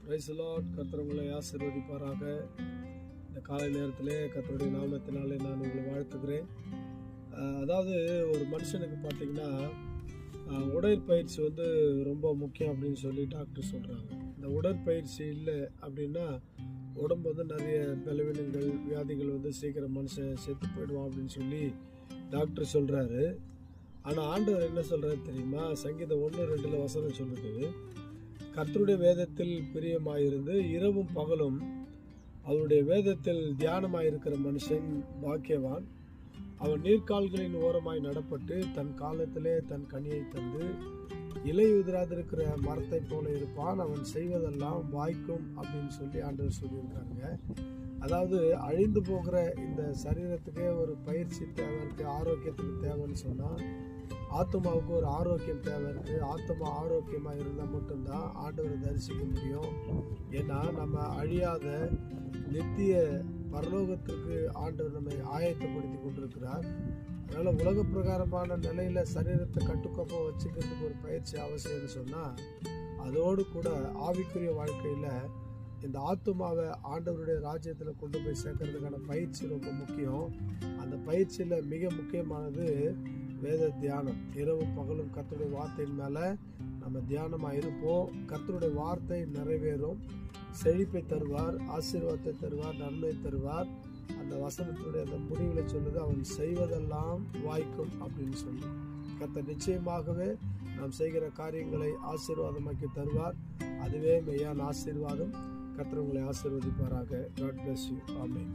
Praise the Lord. கர்த்தர் உங்களை ஆசீர்வதிப்பாராக. இந்த காலை நேரத்திலே கர்த்தருடைய நாமத்தினாலே நான் உங்களை வாழ்த்துகிறேன். அதாவது ஒரு மனுஷனுக்கு பார்த்தீங்கன்னா உடற்பயிற்சி ரொம்ப முக்கியம் அப்படின்னு சொல்லி டாக்டர் சொல்கிறாங்க. இந்த உடற்பயிற்சி இல்லை அப்படின்னா உடம்பு நிறைய பலவீனங்கள் வியாதிகள் சீக்கிரம் மனுஷன் செத்து போயிடுவான் அப்படின்னு சொல்லி டாக்டர் சொல்கிறாரு. ஆனால் ஆண்டவர் என்ன சொல்கிறாரு தெரியுமா? சங்கீதம் 1:2 வசனம் சொல்லுது, கர்த்தருடைய வேதத்தில் பிரியமாயிருந்து இரவும் பகலும் அவருடைய வேதத்தில் தியானமாயிருக்கிற மனுஷன் பாக்கியவான். அவன் நீர்க்கால்களின் ஓரமாய் நடப்பட்டு தன் காலத்திலே தன் கனியை தந்து இலை உதிராதிருக்கிற மரத்தை போல இருப்பான். அவன் செய்வதெல்லாம் வாய்க்கும் அப்படின்னு சொல்லி ஆண்டவர் சொல்லியிருக்காங்க. அதாவது அழிந்து போகிற இந்த சரீரத்துக்கே ஒரு பயிற்சி தேவை இருக்குது, ஆரோக்கியத்துக்கு தேவைன்னு சொன்னால் ஆத்மாவுக்கு ஒரு ஆரோக்கியம் தேவை இருக்குது. ஆத்மா ஆரோக்கியமாக இருந்தால் மட்டும்தான் ஆண்டவரை தரிசிக்க முடியும். ஏன்னா நம்ம அழியாத நித்திய பரலோகத்திற்கு ஆண்டவர் நம்மை ஆயத்தப்படுத்தி கொண்டிருக்கிறார். அதனால் உலக பிரகாரமான நிலையில் சரீரத்தை கட்டுக்கோப்பாக வச்சுக்கிறதுக்கு ஒரு பயிற்சி அவசியம்னு சொன்னால், அதோடு கூட ஆவிக்குரிய வாழ்க்கையில் இந்த ஆத்மாவை ஆண்டவருடைய ராஜ்யத்தில் கொண்டு போய் சேர்க்கறதுக்கான பயிற்சி ரொம்ப முக்கியம். அந்த பயிற்சியில் மிக முக்கியமானது வேத தியானம். இரவும் பகலும் கர்த்தருடைய வார்த்தையின் மேலே நம்ம தியானமாக இருப்போம். கர்த்தருடைய வார்த்தை நிறைவேறும். செழிப்பை தருவார், ஆசீர்வாதத்தை தருவார், நன்மை தருவார். அந்த வசனத்துடைய அந்த முடிவில் சொல்லுது, அவன் செய்வதெல்லாம் வாய்க்கும் அப்படின்னு சொல்லி. கர்த்தர் நிச்சயமாகவே நாம் செய்கிற காரியங்களை ஆசீர்வாதமாக்கி தருவார். அதுவே மெய்யான ஆசீர்வாதம். கர்த்தர் உங்களை ஆசீர்வதிப்பாராக. God bless you. ஆமென்.